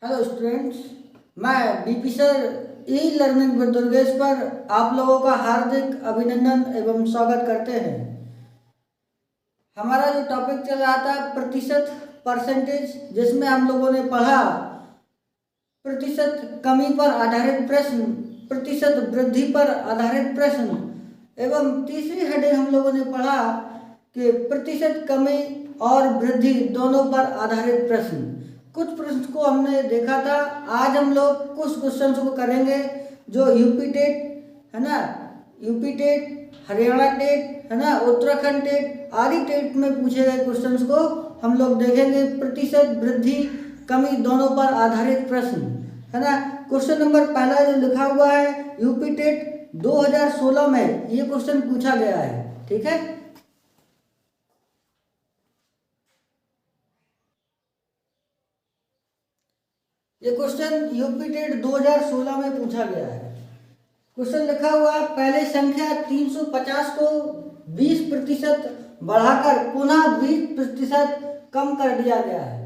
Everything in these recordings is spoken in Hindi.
हेलो स्टूडेंट्स, मैं BP sir e learning with Durgesh पर आप लोगों का हार्दिक अभिनंदन एवं स्वागत करते हैं। हमारा जो टॉपिक चल रहा था प्रतिशत परसेंटेज, जिसमें हम लोगों ने पढ़ा प्रतिशत कमी पर आधारित प्रश्न, प्रतिशत वृद्धि पर आधारित प्रश्न एवं तीसरी हेडिंग हम लोगों ने पढ़ा कि प्रतिशत कमी और वृद्धि दोनों पर आधारित प्रश्न। कुछ प्रश्न को हमने देखा था। आज हम लोग कुछ क्वेश्चंस को करेंगे जो यूपी टेट है ना, यूपी टेट, हरियाणा टेट है ना, उत्तराखंड टेट आदि टेट में पूछे गए क्वेश्चंस को हम लोग देखेंगे। प्रतिशत वृद्धि कमी दोनों पर आधारित प्रश्न है ना। क्वेश्चन नंबर पहला जो लिखा हुआ है, यूपी टेट 2016 में ये क्वेश्चन पूछा गया है। ठीक है, ये क्वेश्चन यूपी टेट 2016 में पूछा गया है। क्वेश्चन लिखा हुआ है, पहले संख्या 350 को 20% बढ़ाकर पुनः 20% कम कर दिया गया है।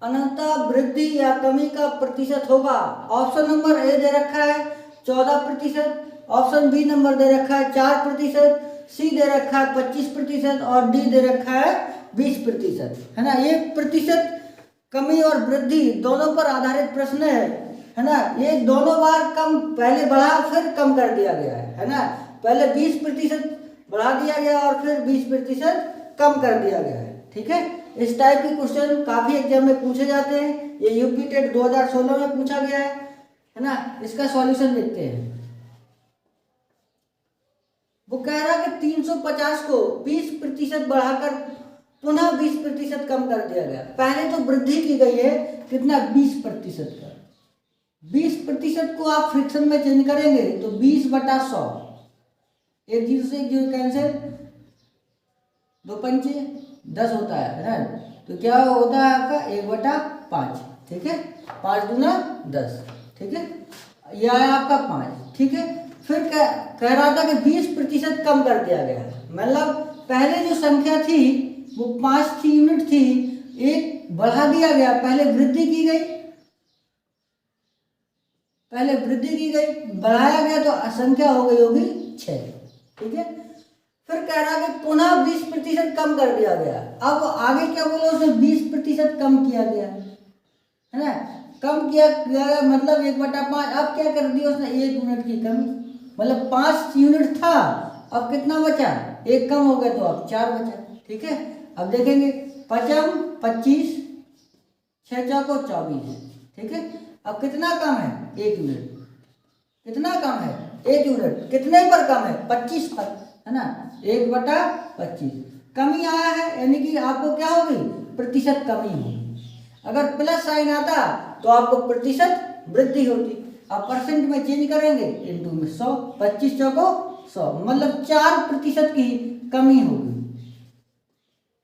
अनंतः वृद्धि या कमी का प्रतिशत होगा। ऑप्शन नंबर ए दे रखा है 14%, ऑप्शन बी नंबर दे रखा है 4%, सी दे रखा है 25% और डी दे रखा है 20%, है ना। ये प्रतिशत कमी और वृद्धि दोनों पर आधारित प्रश्न है ना। ये दोनों बार कम, पहले बढ़ा फिर कम कर दिया गया है ना। पहले 20% बढ़ा दिया गया और फिर 20% कम कर दिया गया है। ठीक है, इस टाइप के क्वेश्चन काफी एग्जाम में पूछे जाते हैं। ये यूपी टेट 2016 में पूछा गया है ना। इसका सॉल्यूशन देखते हैं। वो कह रहा है कि 350 को 20% बढ़ाकर पुनः 20% कम कर दिया गया। पहले तो वृद्धि की गई है कितना, 20% का। 20% को आप फ्रिक्शन में चेंज करेंगे तो 20/100, एक जीरो से एक जीरो कैंसिल, 2 पंचे 10 होता है ना। तो क्या होता है आपका 1/5। ठीक है, 5 दूना 10। ठीक है, यह है आपका 5। ठीक है, फिर कह रहा था कि 20% कम कर दिया गया। मतलब पहले जो संख्या थी वो 5 यूनिट थी, एक बढ़ा दिया गया, पहले वृद्धि की गई, पहले वृद्धि की गई, बढ़ाया गया तो संख्या हो गई होगी 6। ठीक है, फिर कह रहा है कि पुनः 20% कम कर दिया गया। अब आगे क्या बोला उसने, 20% कम किया गया है ना। कम किया गया मतलब 1/5। अब क्या कर दिया उसने, 1 यूनिट की कमी। मतलब 5 यूनिट था, अब कितना बचा, 1 कम हो गया तो अब 4 बचा। ठीक है, अब देखेंगे 5 25, 6 चौको 24। ठीक है, अब कितना कम है, 1 यूनिट। कितना कम है, 1 यूनिट। कितने पर कम है, 25 पर, है ना। 1/25 कमी आया है, यानी कि आपको क्या होगी, प्रतिशत कमी होगी। अगर प्लस साइन आता तो आपको प्रतिशत वृद्धि होती। आप परसेंट में चेंज करेंगे, इंटू में 100, 25 चौको 100, मतलब 4% की कमी होगी।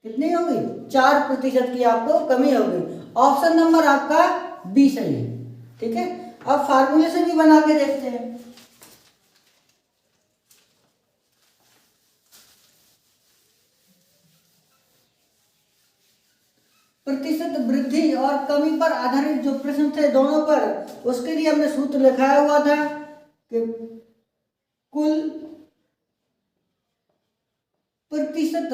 कितनी होगी, 4% की आपको कमी होगी। ऑप्शन नंबर आपका बी सही है। ठीक है, अब फार्मूले से भी बना के देखते हैं। प्रतिशत वृद्धि और कमी पर आधारित जो प्रश्न थे दोनों पर, उसके लिए हमने सूत्र लिखाया हुआ था कि कुल प्रतिशत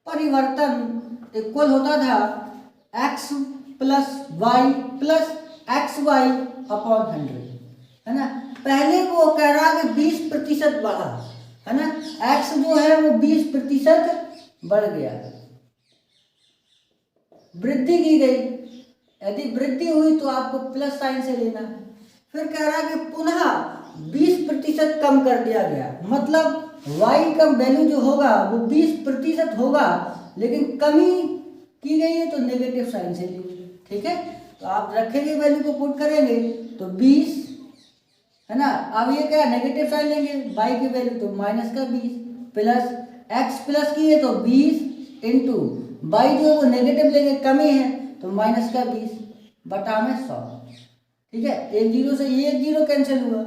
परिवर्तन इक्वल होता था x + y + xy अपॉन 100, है ना। पहले वो कह रहा है कि 20% बढ़ा, है ना। x जो है वो 20% बढ़ गया, वृद्धि की गई। यदि वृद्धि हुई तो आपको प्लस साइन से लेना है। फिर कह रहा है कि पुनः 20% कम कर दिया गया, मतलब y का वैल्यू जो होगा वो 20% होगा, लेकिन कमी की गई है तो नेगेटिव साइन से लेंगे। ठीक है, तो आप रखेंगे वैल्यू को पुट करेंगे तो 20, है ना। अब ये क्या, नेगेटिव साइन लेंगे, y की वैल्यू तो -20 प्लस x प्लस की है तो 20 इंटू y जो वो नेगेटिव लेंगे, कमी है तो -20 बटा में 100। ठीक है, एक जीरो से ये 1 जीरो कैंसिल हुआ,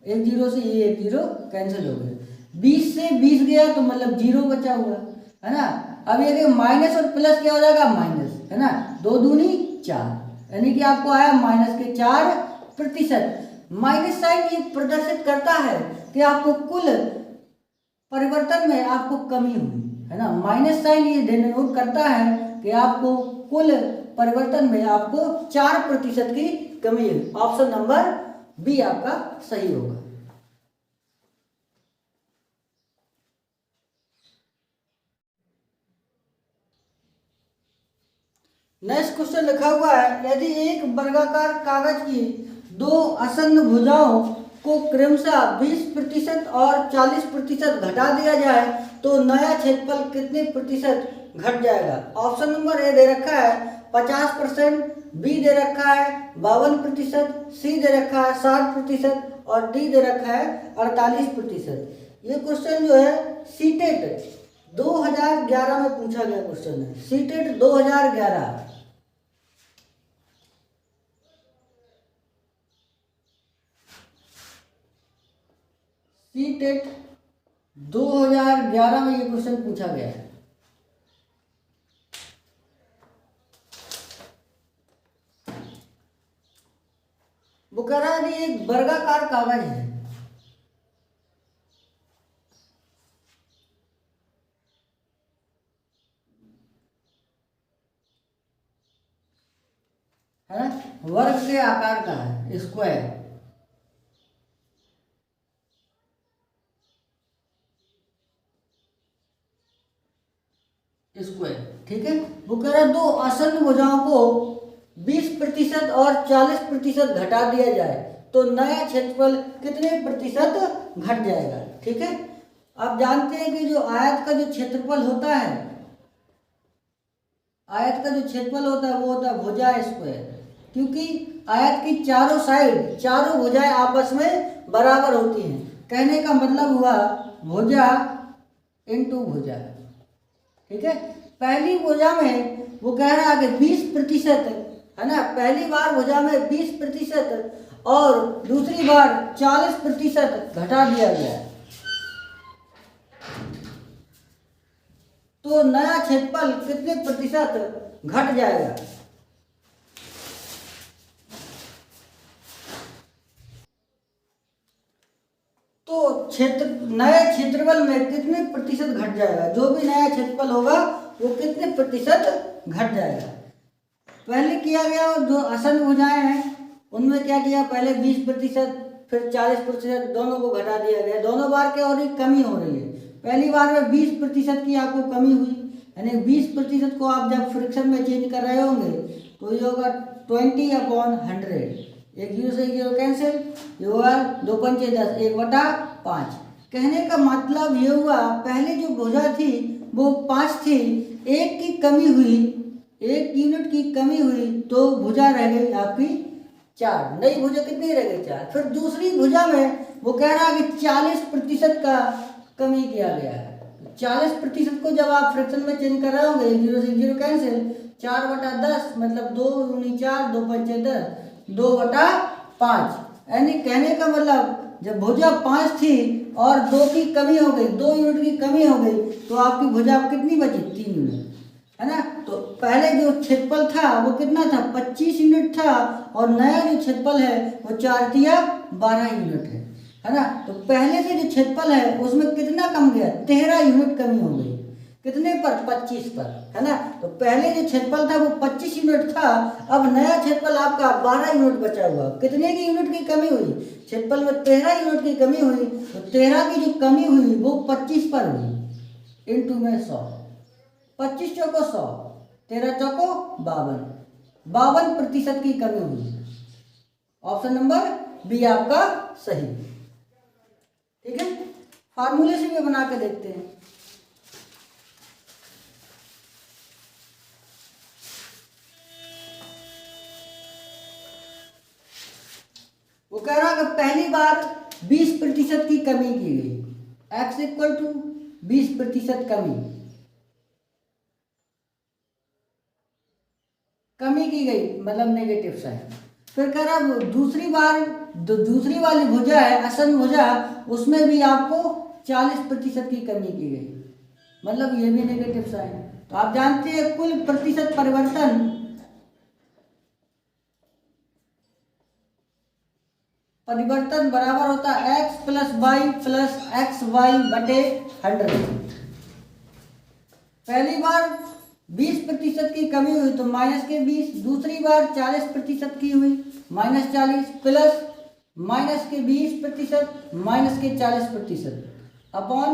एक जीरो से ये 1 जीरो कैंसिल हो गया, 20 से 20 गया तो मतलब 0 बचा हुआ, है ना। अब ये माइनस और प्लस क्या हो जाएगा, माइनस, है ना। 2 दूनी 4, यानी कि आपको आया -4%। माइनस साइन ये प्रदर्शित करता है कि आपको कुल परिवर्तन में आपको कमी हुई है ना। माइनस साइन ये डिनोट करता है कि आपको कुल परिवर्तन में आपको 4% की कमी हुई। ऑप्शन नंबर बी आपका सही होगा। नेक्स्ट क्वेश्चन लिखा हुआ है, यदि एक वर्गाकार कागज की दो आसन्न भुजाओं को क्रमशः 20% और 40% घटा दिया जाए तो नया क्षेत्रफल कितने प्रतिशत घट जाएगा। ऑप्शन नंबर ए दे रखा है 50%, बी दे रखा है 52%, सी दे रखा है 60% और डी दे रखा है 48%। ये क्वेश्चन जो है सीटेट 2011 में पूछा गया क्वेश्चन है। सीटेट 2011 सीटेट 2011 में ये क्वेश्चन पूछा गया है। वो कह रहा है कि एक वर्गाकार कागज है ना, वर्ग के आकार का है, स्क्वायर। स्क्वायर ठीक है। वो कह रहा है दो आसन्न भुजाओं को 20% और 40% घटा दिया जाए तो नया क्षेत्रफल कितने प्रतिशत घट जाएगा। ठीक है, आप जानते हैं कि जो आयत का जो क्षेत्रफल होता है, आयत का जो क्षेत्रफल होता है वो होता है भुजा स्क्वायर, क्योंकि आयत की चारों साइड चारों भुजाएं आपस में बराबर होती हैं। कहने का मतलब हुआ भुजा इंटू भुजा। ठीक है, पहली भुजा में वो कह रहा है कि 20% है ना, पहली बार भुजा में 20% और दूसरी बार 40% घटा दिया गया है तो नया क्षेत्रफल कितने प्रतिशत घट जाएगा। तो नए क्षेत्रफल में कितने प्रतिशत घट जाएगा, जो भी नया क्षेत्रफल होगा वो कितने प्रतिशत घट जाएगा। पहले किया गया जो आसन्न भुजाएं हैं उनमें क्या किया, पहले 20% फिर 40% दोनों को घटा दिया गया। दोनों बार क्या हो रही, कमी हो रही है। पहली बार में 20% की आपको कमी हुई, यानी 20% को आप जब फ्रिक्शन में चेंज कर रहे होंगे तो ये होगा 20/100। एक जीरो से जीरो कैंसिल, ये हुआ 2 पंचे 10, 1/5। कहने का मतलब ये हुआ पहले जो भुजा थी वो 5 थी, एक की कमी हुई, 1 यूनिट की कमी हुई तो भुजा रह गई आपकी 4। नई भुजा कितनी रह गई, 4। फिर दूसरी भुजा में वो कह रहा है कि 40% का कमी किया गया है। 40% को जब आप फ्रैक्शन में चेंज कर रहे होंगे, 0 से 0 कैंसिल, 4/10 मतलब 2 दूनी 4, 2 पंचे 10, 2/5। यानी कहने का मतलब जब भुजा 5 थी और 2 की कमी हो गई, 2 यूनिट की कमी हो गई तो आपकी भुजा कितनी बची, 3 यूनिट है ना। तो पहले जो क्षेत्रफल था वो कितना था, 25 यूनिट था और नया जो क्षेत्रफल है वो 4 तिया 12 यूनिट है ना। तो पहले से जो क्षेत्रफल है उसमें कितना कम गया, 13 यूनिट कमी हो गई। कितने पर, 25 पर है ना। तो पहले जो क्षेत्रफल था वो 25 यूनिट था, अब नया क्षेत्रफल आपका 12 यूनिट बचा हुआ। कितने की यूनिट की कमी हुई, क्षेत्रफल में 13 यूनिट की कमी हुई, तो 13 की जो कमी हुई वो 25 पर हुई, इंटू में 100। 25 चौको 100, 13 चौको 52% की कमी हुई। ऑप्शन नंबर बी आपका सही। ठीक है, फार्मूले से भी बना के देखते हैं। वो कह रहा कि पहली बार 20% की कमी की गई, x = 20% कमी की गई, मतलब नेगेटिव साइन। फिर कह रहा दूसरी बार दूसरी वाली भुजा है आसन्न भुजा, उसमें भी आपको 40% की कमी की गई, मतलब ये भी नेगेटिव साइन। तो आप जानते हैं कुल प्रतिशत परिवर्तन परिवर्तन बराबर होता है x plus Y plus X Y बटे 100। पहली बार 20% की कमी हुई तो माइनस के 20, दूसरी बार 40% की हुई माइनस 40 प्लस माइनस के 20% माइनस के 40% अपॉन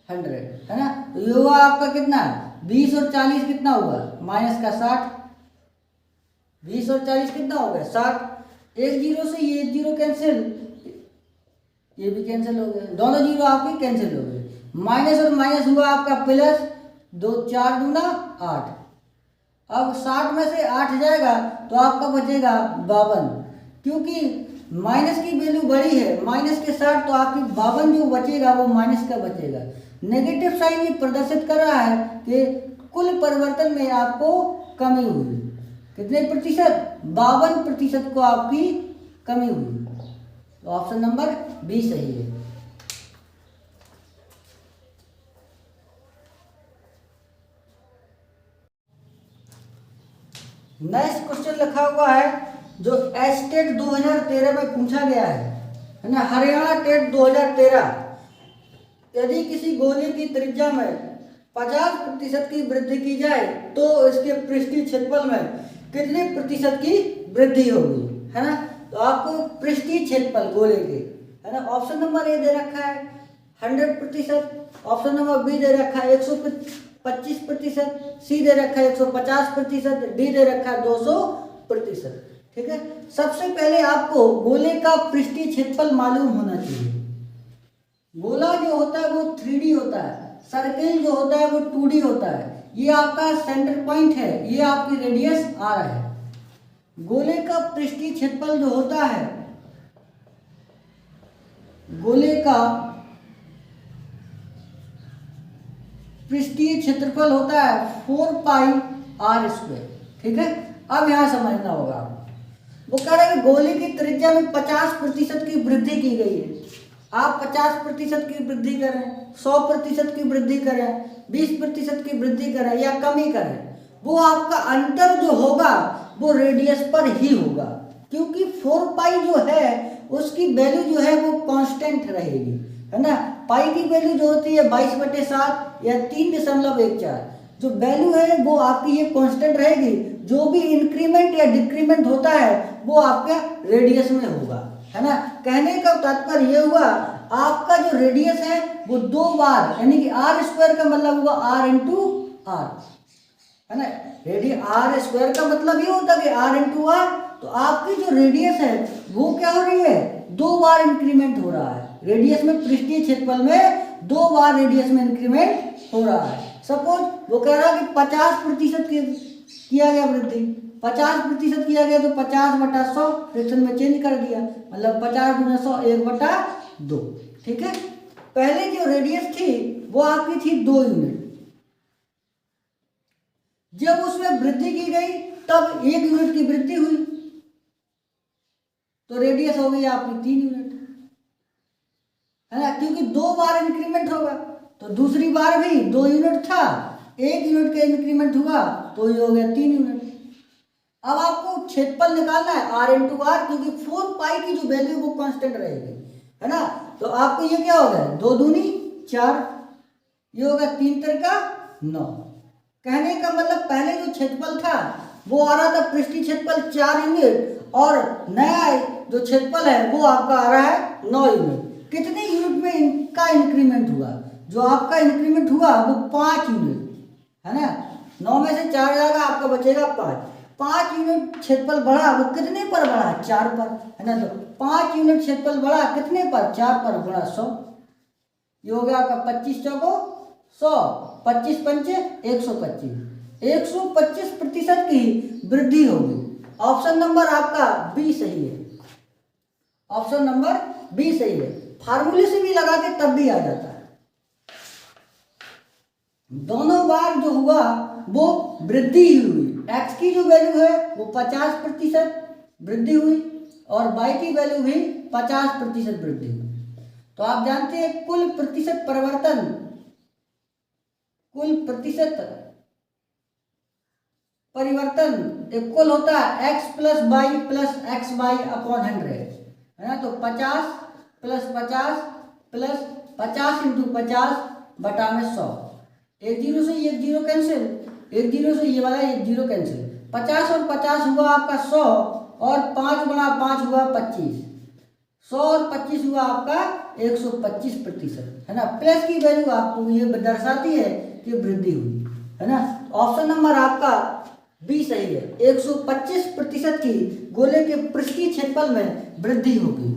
100, है ना। तो ये हुआ आपका कितना, 20 और 40 कितना हुआ, माइनस का 60। 20 और 40 कितना हो गया, 60। एक जीरो से ये एक जीरो कैंसिल, ये भी कैंसिल हो गया, दोनों जीरो आपके कैंसिल हो गए। माइनस और माइनस हुआ आपका प्लस, 2 4 दूना 8। अब 60 में से 8 जाएगा तो आपका बचेगा 52, क्योंकि माइनस की वैल्यू बड़ी है, माइनस के 60, तो आपकी 52 जो बचेगा वो माइनस का बचेगा। नेगेटिव साइन ये प्रदर्शित कर रहा है कि कुल परिवर्तन में आपको कमी हुई। कितने प्रतिशत, 52% को आपकी कमी हुई। तो ऑप्शन नंबर बी सही है। नेक्स्ट क्वेश्चन लिखा हुआ है जो टेट 2013 में पूछा गया है ना, हरियाणा टेट 2013। यदि किसी गोले की त्रिज्या में 50% की वृद्धि की जाए तो इसके पृष्ठीय क्षेत्रफल में कितने प्रतिशत की वृद्धि होगी, है ना। तो आपको पृष्ठीय क्षेत्रफल गोले के, है ना, ऑप्शन नंबर ए दे रखा है 100%, ऑप्शन नंबर बी दे रखा है 125%, सी दे रखा है 150%, डी दे रखा है 200%। ठीक है, सबसे पहले आपको गोले का पृष्ठीय क्षेत्रफल मालूम होना चाहिए। गोला जो होता है वो 3D होता है, सर्किल जो होता है वो 2D होता है। ये आपका सेंटर पॉइंट है, ये आपकी रेडियस आर है। गोले का पृष्ठीय क्षेत्रफल जो होता है, गोले का पृष्ठीय क्षेत्रफल होता है 4 पाई आर स्क्वायर। ठीक है, अब यहां समझना होगा, वो कह रहे हैं गोले की त्रिज्या में 50% की वृद्धि की गई है। आप 50% की वृद्धि करें, 100% की वृद्धि करें, 20% की वृद्धि करें या कमी करें, वो आपका अंतर जो होगा वो रेडियस पर ही होगा, क्योंकि 4 पाई जो है उसकी वैल्यू जो है वो कांस्टेंट रहेगी, है ना। पाई की वैल्यू जो होती है 22/7 या 3.14, जो वैल्यू है वो आपकी ये कांस्टेंट रहेगी। जो भी इंक्रीमेंट या डिक्रीमेंट होता है वो आपका रेडियस में होगा, है ना। कहने का तात्पर्य ये हुआ आपका जो रेडियस है वो 2 बार, यानी कि आर स्क्वायर का मतलब हुआ आर इंटू आर, है ना। रेडियस आर स्क्वायर का मतलब ये होता है कि आर इंटू आर। तो आपकी जो रेडियस है वो क्या हो रही है, 2 बार इंक्रीमेंट हो रहा है रेडियस में, पृष्ठीय क्षेत्रफल में 2 बार रेडियस में इंक्रीमेंट हो रहा है। सपोज वो कह रहा है कि 50% किया गया वृद्धि, 50% किया गया तो 50/100 फ्रैक्शन में चेंज कर दिया, मतलब 50 × 100 1/2। ठीक है, पहले जो रेडियस थी वो आपकी थी 2 यूनिट, जब उसमें वृद्धि की गई तब 1 यूनिट की वृद्धि हुई तो रेडियस हो गई आपकी 3 यूनिट, है ना, क्योंकि 2 बार इंक्रीमेंट होगा। तो दूसरी बार भी 2 यूनिट था, 1 यूनिट का इंक्रीमेंट हुआ तो ये हो गया 3 यूनिट। अब आपको क्षेत्रफल निकालना है आर इंटू आर, क्योंकि 4 पाई की जो वैल्यू वो कांस्टेंट रहेगी, है ना। तो आपको ये क्या हो गया, 2 दूनी 4, ये होगा 3 तिरका 9। कहने का मतलब पहले जो क्षेत्रफल था वो आ रहा था पृष्ठीय क्षेत्रफल 4 यूनिट, और नया जो क्षेत्रफल है वो आपका आ रहा है 9 यूनिट। कितने यूनिट में इनका इंक्रीमेंट हुआ, जो आपका इंक्रीमेंट हुआ वो 5 यूनिट, है ना। 9 में से 4 जाएगा, आपका बचेगा 5 यूनिट क्षेत्रफल बढ़ा, वो कितने पर बढ़ा, 4 पर, है ना। तो 5 यूनिट क्षेत्रफल बढ़ा कितने पर, 4 पर, गुणा 100। ये हो गया आपका 25 चौको 100, 25 पंचे 125, 125% की वृद्धि होगी। ऑप्शन नंबर आपका बी सही है, ऑप्शन नंबर बी सही है। फार्मूले से भी लगा के तब भी आ जाता है। दोनों बार जो हुआ वो वृद्धि ही हुई, x की जो वैल्यू है वो 50% वृद्धि हुई और y की वैल्यू भी 50% वृद्धि हुई। तो आप जानते हैं कुल प्रतिशत परिवर्तन, कुल प्रतिशत परिवर्तन इक्वल होता है x + y + xy/100। है ना। तो 50 प्लस 50 प्लस 50 इंटू 50 बटा में 100। एक जीरो से एक जीरो कैंसिल, एक जीरो से ये वाला एक जीरो कैंसिल। 50 और 50 हुआ आपका 100 और 5 गुणा 5 हुआ 25। 100 और 25 हुआ आपका 125%, है ना। प्लस की वैल्यू आपको ये दर्शाती है कि वृद्धि हुई, है ना। ऑप्शन नंबर आपका बी सही है। 125% की गोले के पृष्ठीय क्षेत्रफल में वृद्धि होगी।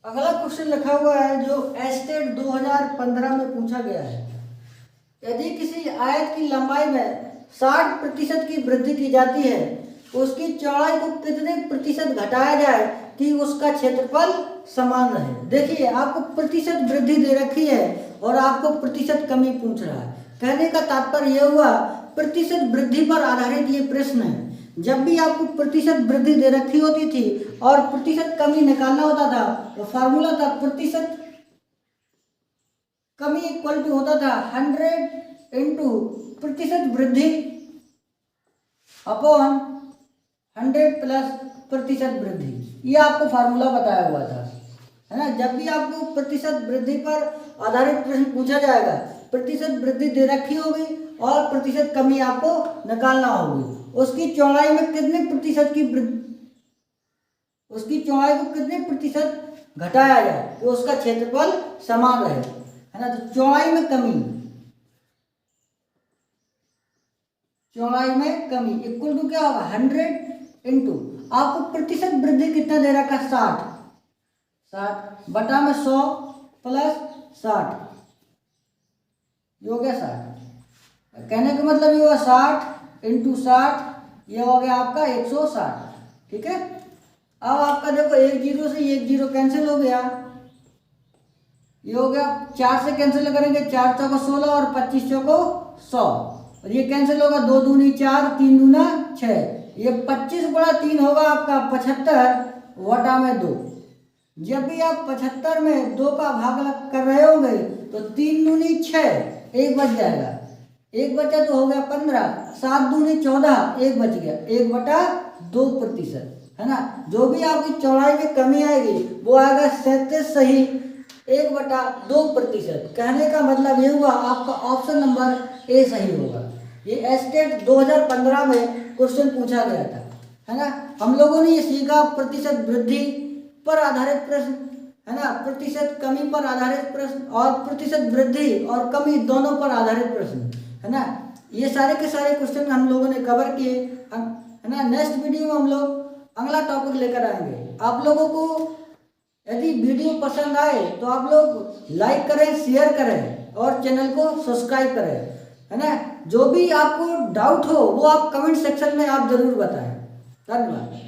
अगला क्वेश्चन लिखा हुआ है जो एस्टेट 2015 में पूछा गया है। यदि किसी आयत की लंबाई में 60% की वृद्धि की जाती है तो उसकी चौड़ाई को कितने प्रतिशत घटाया जाए कि उसका क्षेत्रफल समान रहे। देखिए आपको प्रतिशत वृद्धि दे रखी है और आपको प्रतिशत कमी पूछ रहा है। कहने का तात्पर्य यह हुआ प्रतिशत वृद्धि पर आधारित ये प्रश्न है। जब भी आपको प्रतिशत वृद्धि दे रखी होती थी और प्रतिशत कमी निकालना होता था तो फार्मूला था प्रतिशत कमी इक्वल टू होता था 100 इंटू प्रतिशत वृद्धि अपॉन 100 प्लस प्रतिशत वृद्धि। ये आपको फार्मूला बताया हुआ था, है ना। जब भी आपको प्रतिशत वृद्धि पर आधारित प्रश्न पूछा जाएगा, प्रतिशत वृद्धि दे रखी होगी और प्रतिशत कमी आपको निकालना होगी। उसकी चौड़ाई में कितने प्रतिशत की उसकी चौड़ाई को कितने प्रतिशत घटाया जाए कि उसका क्षेत्रफल समान रहे, है ना। तो चौड़ाई में कमी, चौड़ाई में कमी इक्वल टू क्या होगा 100 इंटू आपको प्रतिशत वृद्धि कितना दे रखा 60 बटा में 100 प्लस 60, ये हो गया 60। कहने का मतलब ये हुआ 60 इंटू 60, ये हो गया आपका 160, ठीक है। अब आपका देखो एक जीरो से एक जीरो कैंसिल हो गया, ये हो गया 4 से कैंसिल करेंगे, 4 चौको 16 और 25 चौको 100 और ये कैंसिल होगा, 2 दूनी 4 3 दूना 6, ये 25 गुणा 3 होगा आपका 75 वटा में 2। जब भी आप 75 में 2 का भाग कर रहे होंगे तो 3 दूनी 6, एक बच जाएगा, एक बचा तो हो गया 15, 7 दूनी 14, एक बच गया, 1/2%, है ना। जो भी आपकी चौड़ाई में कमी आएगी वो आएगा 37 सही 1/2%। कहने का मतलब ये हुआ आपका ऑप्शन नंबर ए सही होगा। ये एस्टेट 2015 में क्वेश्चन पूछा गया था, है ना। हम लोगों ने ये सीखा प्रतिशत वृद्धि पर आधारित प्रश्न, है ना, प्रतिशत कमी पर आधारित प्रश्न और प्रतिशत वृद्धि और कमी दोनों पर आधारित प्रश्न, है ना। ये सारे के सारे क्वेश्चन हम लोगों ने कवर किए, है ना। नेक्स्ट वीडियो में हम लोग अगला टॉपिक लेकर आएंगे। आप लोगों को यदि वीडियो पसंद आए तो आप लोग लाइक करें, शेयर करें और चैनल को सब्सक्राइब करें, है ना। जो भी आपको डाउट हो वो आप कमेंट सेक्शन में आप जरूर बताएं। धन्यवाद।